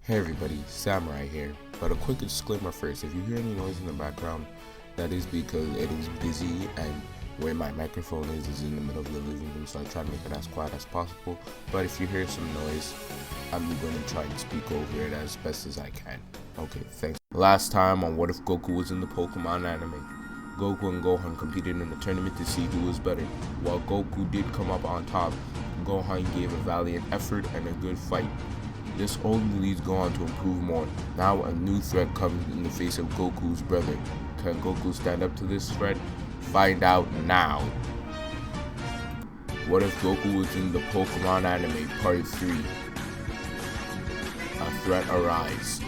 Hey everybody, Samurai here. But a quick disclaimer first, if you hear any noise in the background, that is because it is busy and where my microphone is in the middle of the living room, so I try to make it as quiet as possible. But if you hear some noise, I'm going to try and speak over it as best as I can. Okay, thanks. Last time on What If Goku was in the Pokemon anime, Goku and Gohan competed in a tournament to see who was better. While Goku did come up on top, Gohan gave a valiant effort and a good fight. This only leads Gohan to improve more. Now a new threat comes in the face of Goku's brother. Can Goku stand up to this threat? Find out now. What if Goku was in the Pokemon anime Part 3? A threat arise.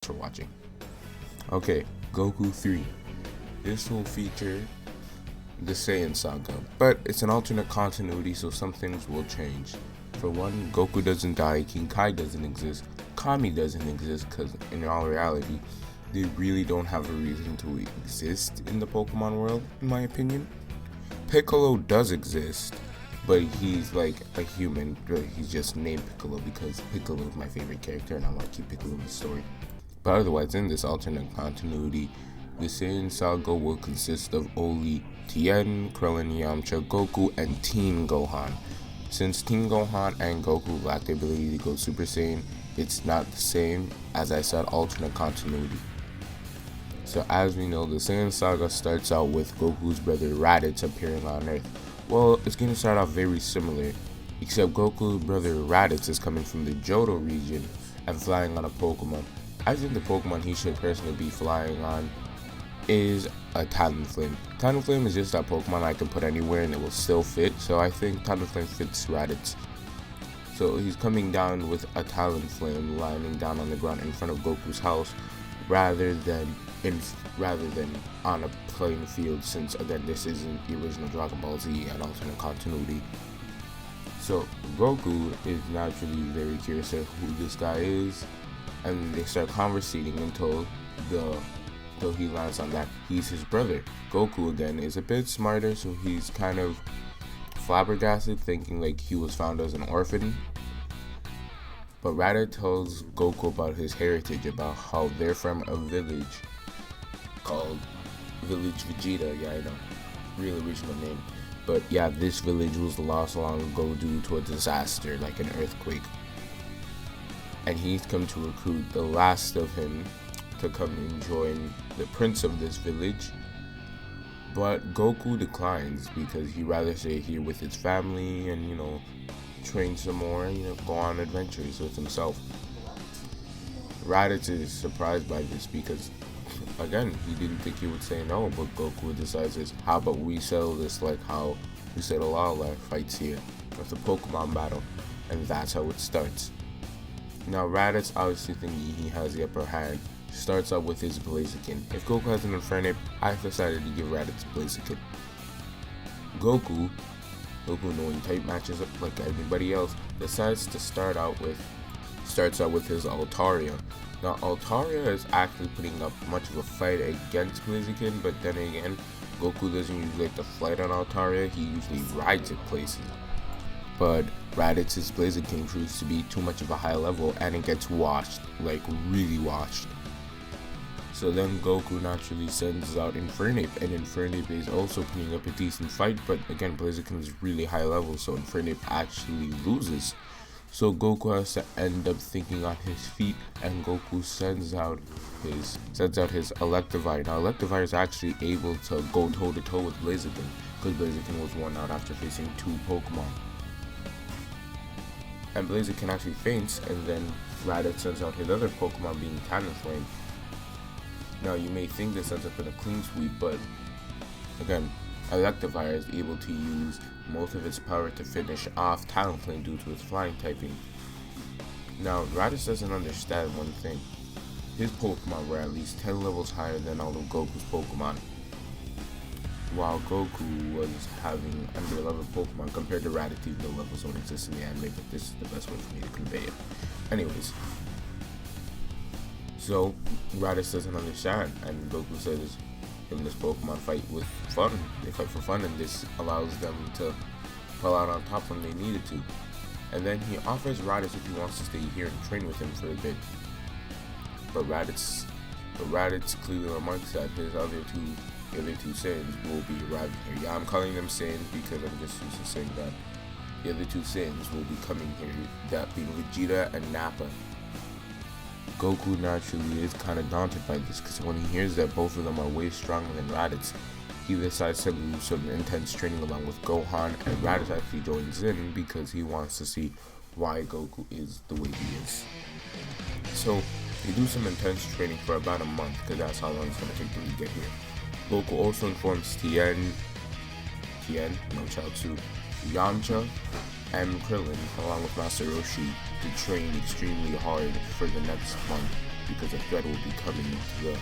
For watching. Okay, Goku 3. This will feature the Saiyan saga, but it's an alternate continuity, so some things will change. For one, Goku doesn't die, King Kai doesn't exist, Kami doesn't exist, because in all reality, they really don't have a reason to exist in the Pokemon world, in my opinion. Piccolo does exist, but he's like a human. He's just named Piccolo because Piccolo is my favorite character and I want to keep Piccolo in the story. But otherwise, in this alternate continuity, the Saiyan saga will consist of only Tien, Krillin, Yamcha, Goku, and Teen Gohan. Since Teen Gohan and Goku lack the ability to go Super Saiyan, it's not the same, as I said, alternate continuity. So as we know, the Saiyan saga starts out with Goku's brother Raditz appearing on Earth. Well, it's going to start off very similar, except Goku's brother Raditz is coming from the Johto region and flying on a Pokemon. I think the Pokemon he should personally be flying on is a Talonflame. Talonflame is just that Pokemon I can put anywhere and it will still fit, so I think Talonflame fits Raditz. So he's coming down with a Talonflame lying down on the ground in front of Goku's house rather than on a playing field, since again this isn't the original Dragon Ball Z and alternate continuity. So Goku is naturally very curious at who this guy is, and they start conversating until he lands on that he's his brother. Goku again is a bit smarter, so he's kind of flabbergasted, thinking like he was found as an orphan. But Raditz tells Goku about his heritage, about how they're from a village called Village Vegeta. Yeah, I know, real original name. But yeah, this village was lost long ago due to a disaster, like an earthquake. And he's come to recruit the last of him to come and join the prince of this village. But Goku declines because he'd rather stay here with his family and, train some more, go on adventures with himself. Raditz is surprised by this because, again, he didn't think he would say no, but Goku decides, how about we settle this like how we settle all our fights here, with a Pokemon battle, and that's how it starts. Now Raditz, obviously thinking he has the upper hand, starts out with his Blaziken. If Goku has an Infernape, I've decided to give Raditz Blaziken. Goku knowing type matches up like everybody else, decides to starts out with his Altaria. Now Altaria is actually putting up much of a fight against Blaziken, but then again, Goku doesn't usually like to fight on Altaria, he usually rides it places. But Raditz's Blaziken proves to be too much of a high level and it gets washed, like really washed. So then Goku naturally sends out Infernape, and Infernape is also putting up a decent fight, but again Blaziken is really high level, so Infernape actually loses. So Goku has to end up thinking on his feet, and Goku sends out his Electivire. Now Electivire is actually able to go toe to toe with Blaziken, because Blaziken was worn out after facing two Pokemon. And Blaziken actually faints, and then Raditz sends out his other Pokemon, being Talonflame. Now you may think this ends up in a clean sweep, but again, Electivire is able to use most of its power to finish off Talonflame due to its flying typing. Now Raditz doesn't understand one thing. His Pokemon were at least 10 levels higher than all of Goku's Pokemon, while Goku was having under 11 Pokemon compared to Raditz, even though levels don't exist in the anime, but this is the best way for me to convey it. Anyways, so Raditz doesn't understand, and Goku says in this Pokemon fight with fun. They fight for fun, and this allows them to fell out on top when they needed to. And then he offers Raditz if he wants to stay here and train with him for a bit. But Raditz clearly remarks that his other two Saiyans will be arriving here. Yeah, I'm calling them Saiyans because I'm just used to saying that. The other two Saiyans will be coming here, that being Vegeta and Nappa. Goku naturally is kind of daunted by this because when he hears that both of them are way stronger than Raditz, he decides to do some intense training along with Gohan, and Raditz actually joins in because he wants to see why Goku is the way he is. So they do some intense training for about a month because that's how long it's going to take them to get here. Goku also informs Tien, Chaozu, Yamcha, and Krillin, along with Master Roshi, to train extremely hard for the next month because a threat will be coming to the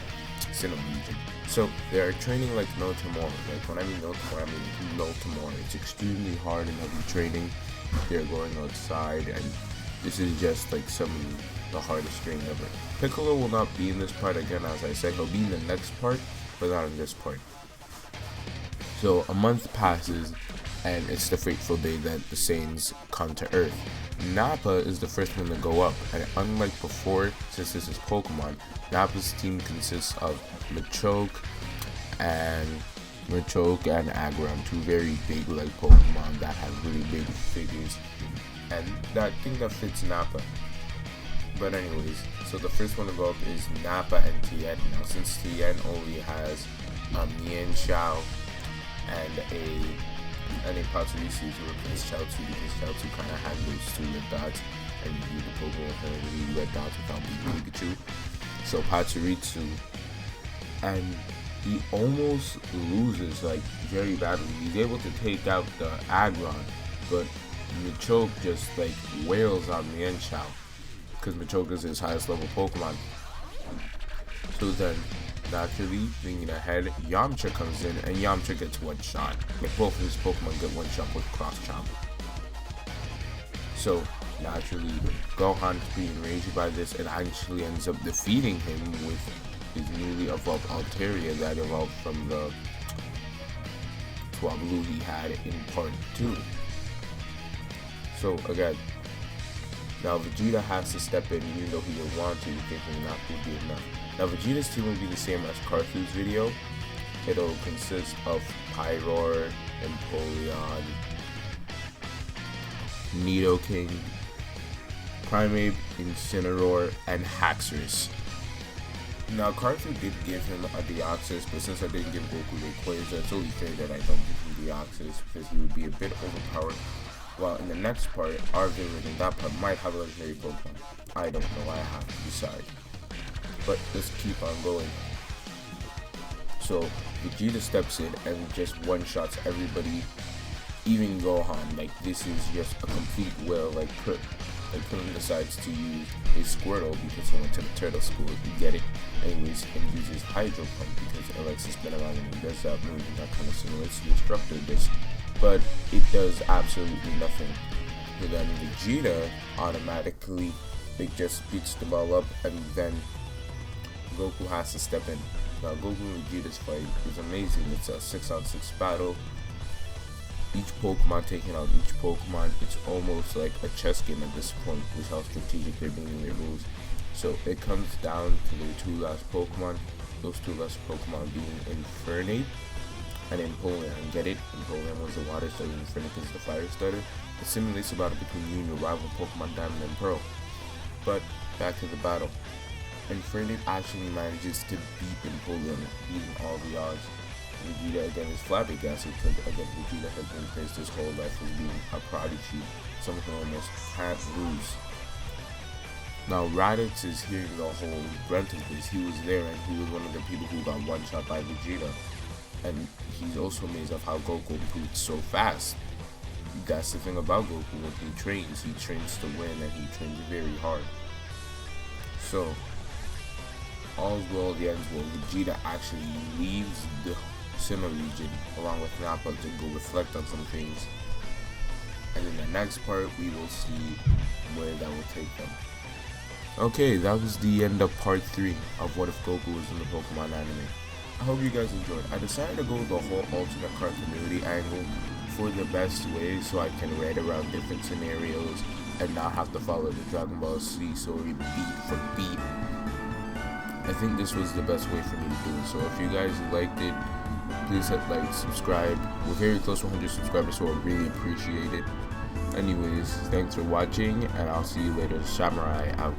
Sinnoh region. So they are training like no tomorrow. Like when I mean no tomorrow, I mean no tomorrow. It's extremely hard and heavy training. They're going outside, and this is just like some of the hardest training ever. Piccolo will not be in this part again, as I said. He'll be in the next part, but not in this part. So a month passes, and it's the fateful day that the Saiyans come to Earth. Nappa is the first one to go up, and unlike before, since this is Pokemon, Nappa's team consists of Machoke and Aggron, two very big like Pokemon that have really big figures, and that thing that fits Nappa. But anyways, so the first one to go up is Nappa and Tien. Now since Tien only has Mian Xiao and a Pachirisu to replace Chaozu, because Chaozu kind of had those two red dots, and you the Pokemon with only red dots without being Pikachu. So Pachirisu, and he almost loses like very badly. He's able to take out the Aggron, but Machoke just like wails on Mian Xiao because Machoke is his highest level Pokemon. So then, naturally, thinking ahead, Yamcha comes in, and Yamcha gets one shot. Like both of his Pokemon get one shot with Cross Chomp. So, naturally, Gohan's being enraged by this and actually ends up defeating him with his newly evolved Altaria that evolved from the Swablu he had in part 2. So, again, now Vegeta has to step in even though he didn't want to, thinking that would be enough. Now Vegeta's team will be the same as Carthu's video. It'll consist of Pyroar, Empoleon, Nidoking, Primeape, Incineroar, and Haxorus. Now Carthu did give him a Deoxys, but since I didn't give Goku Rayquaza, it's only fair that I don't give him Deoxys because he would be a bit overpowered. While in the next part, our villain in that part might have a legendary Pokemon. I don't know, I have to decide. But let's keep on going. So Vegeta steps in and just one-shots everybody, even Gohan. Like this is just a complete will. Like Krillin decides to use his Squirtle because he went to the turtle school to get it anyways, and uses Hydro Pump because Alexis been around and he does that move, and that kind of simulates the Destructo Disc. But it does absolutely nothing. And then Vegeta automatically just beats the ball up, and then Goku has to step in. Now Goku and Vegeta's fight is amazing. It's a 6-on-6 battle. Each Pokemon taking out each Pokemon. It's almost like a chess game at this point with how strategic they're being in their moves. So it comes down to their two last Pokemon. Those two last Pokemon being Infernape and Empoleon. Get it? Empoleon was the water starter, Infernape is the fire starter. It simulates a battle between you and your rival Pokemon Diamond and Pearl. But back to the battle. Infernape actually manages to beat Empoleon, beating all the odds. Vegeta again is flabbergasted because again Vegeta has been praised his whole life as being a prodigy, someone who almost can't lose. Now Raditz is hearing the whole brunt of this. He was there and he was one of the people who got one shot by Vegeta. And he's also amazed of how Goku improved so fast. That's the thing about Goku. When he trains to win, and he trains very hard. So, all's well that ends well. Vegeta actually leaves the Sinnoh region along with Nappa to go reflect on some things. And in the next part, we will see where that will take them. Okay, that was the end of part 3 of What If Goku was in the Pokemon anime. I hope you guys enjoyed. I decided to go with the whole alternate continuity angle for the best way so I can write around different scenarios and not have to follow the Dragon Ball Z story beat for beat. I think this was the best way for me to do it. So if you guys liked it, please hit like, subscribe. We're very close to 100 subscribers, so I really appreciate it. Anyways, thanks for watching, and I'll see you later. Samurai out.